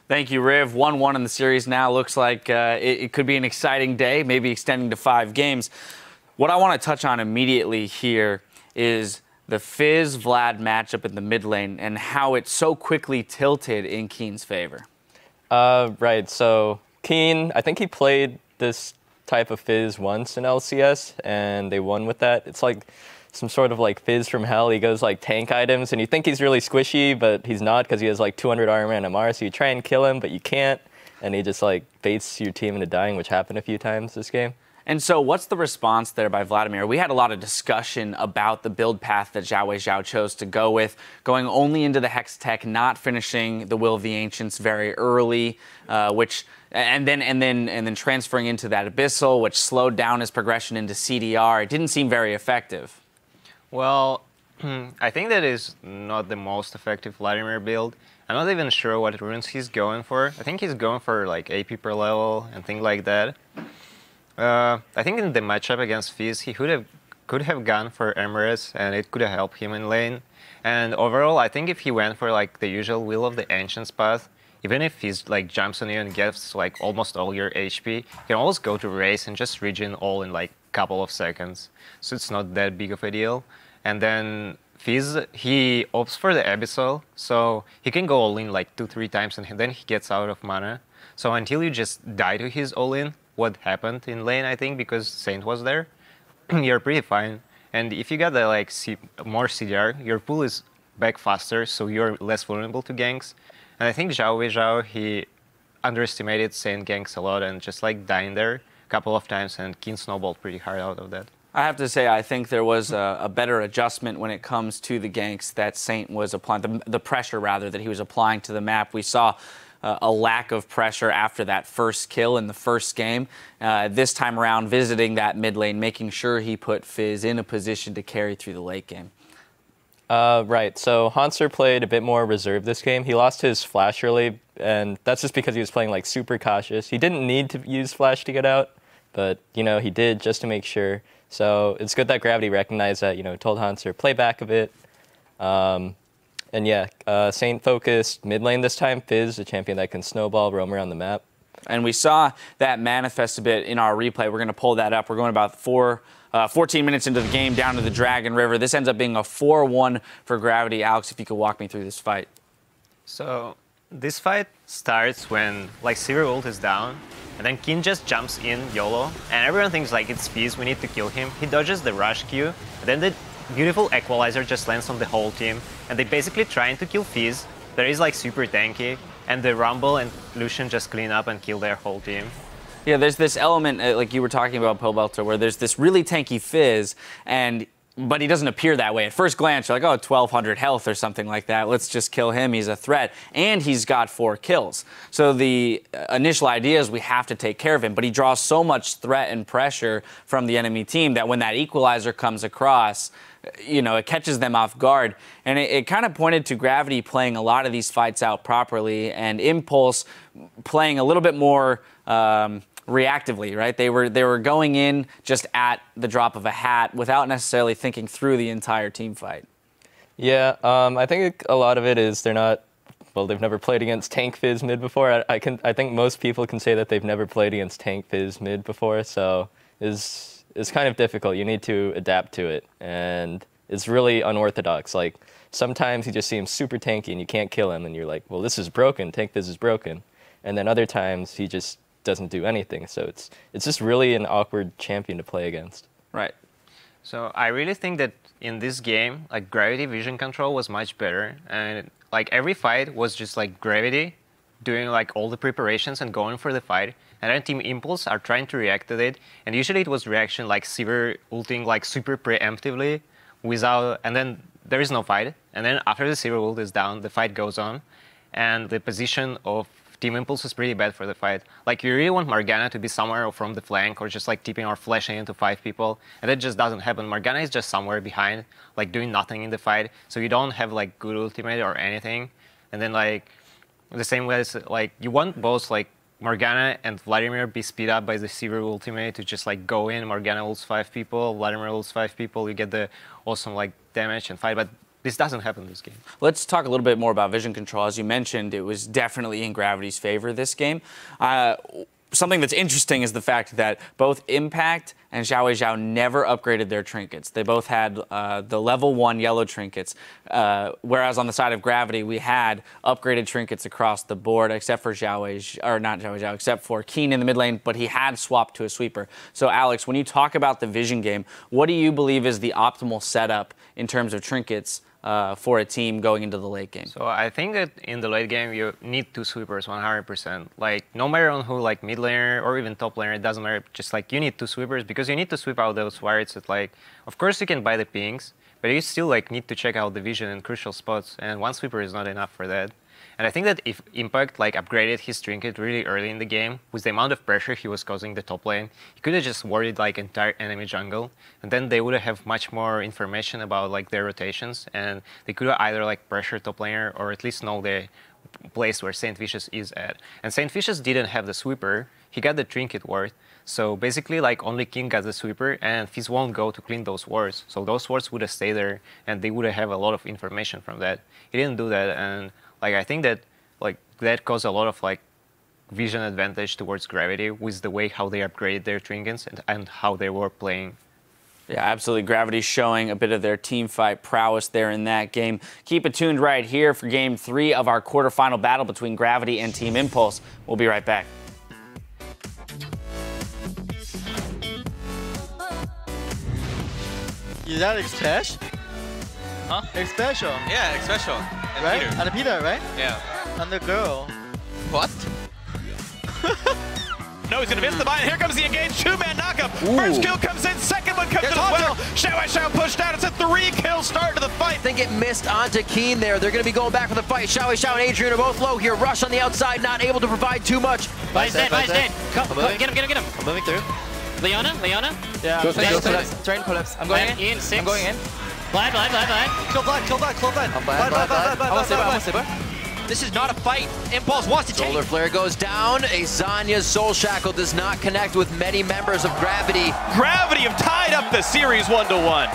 Thank you, Riv. 1-1 in the series now. Looks like it could be an exciting day, maybe extending to 5 games. What I want to touch on immediately here is the Fizz-Vlad matchup in the mid lane and how it so quickly tilted in Keen's favor. Right, so Keen, I think he played this type of Fizz once in LCS, and they won with that. It's like some sort of like Fizz from hell. He goes like tank items, and you think he's really squishy, but he's not because he has like 200 armor and MR, so you try and kill him, but you can't, and he just like baits your team into dying, which happened a few times this game. And so what's the response there by Vladimir? We had a lot of discussion about the build path that Zhao Weizhao chose to go with, going only into the Hex Tech, not finishing the Will of the Ancients very early, and then transferring into that Abyssal, which slowed down his progression into CDR. It didn't seem very effective. Well, I think that is not the most effective Vladimir build. I'm not even sure what runes he's going for. I think he's going for like AP per level and things like that. I think in the matchup against Fizz, he could have gone for Emirates, and it could have helped him in lane. And overall, I think if he went for like the usual Will of the Ancients path, even if Fizz like jumps on you and gets like almost all your HP, you can always go to race and just regen all in like a couple of seconds. So it's not that big of a deal. And then Fizz, he opts for the Abyssal, so he can go all in like 2-3 times, and then he gets out of mana. So until you just die to his all in, what happened in lane, I think, because Saint was there, you're pretty fine. And if you got the like more CDR, your pool is back faster, so you're less vulnerable to ganks. And I think Zhao Weizhao, he underestimated Saint ganks a lot and just like dying there a couple of times, and Keen snowballed pretty hard out of that. I have to say, I think there was a better adjustment when it comes to the ganks that Saint was applying, the pressure rather that he was applying to the map. We saw a lack of pressure after that first kill in the first game. This time around, visiting that mid lane, making sure he put Fizz in a position to carry through the late game. Right, so Hanser played a bit more reserved this game. He lost his flash early, and that's just because he was playing like super cautious. He didn't need to use flash to get out, but you know, he did just to make sure. So it's good that Gravity recognized that, you know, told Hanser, play back a bit. And yeah, Saint focused mid lane this time. Fizz, a champion that can snowball, roam around the map. And we saw that manifest a bit in our replay. We're going to pull that up. We're going about 14 minutes into the game down to the Dragon River. This ends up being a 4-1 for Gravity. Alex, if you could walk me through this fight. So this fight starts when like Sivir ult is down, and then Keen just jumps in YOLO, and everyone thinks like it's Fizz, we need to kill him. He dodges the rush Q, and then the beautiful equalizer just lands on the whole team, and they basically trying to kill Fizz. There is like super tanky, and the Rumble and Lucian just clean up and kill their whole team. Yeah, there's this element, like you were talking about, Pobelter, where there's this really tanky Fizz, but he doesn't appear that way. At first glance, you're like, oh, 1,200 health or something like that. Let's just kill him. He's a threat. And he's got 4 kills. So the initial idea is we have to take care of him. But he draws so much threat and pressure from the enemy team that when that equalizer comes across, you know, it catches them off guard. And it kind of pointed to Gravity playing a lot of these fights out properly and Impulse playing a little bit more reactively, right? They were going in just at the drop of a hat without necessarily thinking through the entire team fight. Yeah, I think a lot of it is they've never played against tank Fizz mid before. I think most people can say that they've never played against tank Fizz mid before, so it's kind of difficult. You need to adapt to it, and it's really unorthodox. Like sometimes he just seems super tanky and you can't kill him, and you're like, well, this is broken. Tank Fizz is broken, and then other times he just doesn't do anything. So it's just really an awkward champion to play against. Right. So I really think that in this game, like Gravity vision control was much better, and like every fight was just like Gravity doing like all the preparations and going for the fight, and then Team Impulse are trying to react to it, and usually it was reaction like Sivir ulting like super preemptively without, and then there is no fight, and then after the Sivir ult is down, the fight goes on, and the position of Team Impulse is pretty bad for the fight. Like, you really want Morgana to be somewhere from the flank or just like tipping or flashing into 5 people, and that just doesn't happen. Morgana is just somewhere behind, like doing nothing in the fight, so you don't have like good ultimate or anything. And then like the same way as like you want both like Morgana and Vladimir be speed up by the Sivir ultimate to just like go in, Morgana ults 5 people, Vladimir ults 5 people, you get the awesome like damage and fight. But This doesn't happen in this game. Let's talk a little bit more about vision control. As you mentioned, it was definitely in Gravity's favor this game. Something that's interesting is the fact that both Impact and Xiao never upgraded their trinkets. They both had the level 1 yellow trinkets, whereas on the side of Gravity, we had upgraded trinkets across the board, except for except for Keen in the mid lane, but he had swapped to a sweeper. So Alex, when you talk about the vision game, what do you believe is the optimal setup in terms of trinkets for a team going into the late game? So I think that in the late game you need 2 sweepers 100%. Like no matter on who, like mid laner or even top laner, it doesn't matter. Just like you need 2 sweepers because you need to sweep out those wards that like, of course you can buy the pings, but you still like need to check out the vision in crucial spots, and 1 sweeper is not enough for that. And I think that if Impact like upgraded his trinket really early in the game, with the amount of pressure he was causing the top lane, he could have just warded like entire enemy jungle, and then they would have much more information about like their rotations, and they could have either like pressure top laner or at least know the place where Saint Vicious is at. And Saint Vicious didn't have the sweeper; he got the trinket ward. So basically, like only King got the sweeper, and Fizz won't go to clean those wards. So those wards would have stayed there, and they would have a lot of information from that. He didn't do that, and like I think that like that caused a lot of like vision advantage towards Gravity with the way how they upgraded their trinkets and how they were playing. Yeah, absolutely. Gravity showing a bit of their team fight prowess there in that game. Keep it tuned right here for Game 3 of our quarterfinal battle between Gravity and Team Impulse. We'll be right back. Is that X-Special? Huh? X-Special. Yeah, X-Special. And Right? Peter. And Peter, right? Yeah. And the girl. What? No, he's gonna miss the bind. Here comes the engaged 2-man knockup. First kill comes in, second one comes in as well. Xiao pushed out. It's a 3-kill start to the fight. I think it missed onto Keen there. They're going to be going back for the fight. Xiao and Adrian are both low here. Rush on the outside, not able to provide too much. Vi's dead. Get him. I'm moving through. Leona? Yeah. Go pull-ups. Train pull-ups. I'm going in. Ian, 6. I'm going in. Blind. Kill blind. I'm blind. I want Saber. This is not a fight. Impulse wants to take. Solar Flare goes down. A Zanya's Soul Shackle does not connect with many members of Gravity. Gravity have tied up the series 1-1.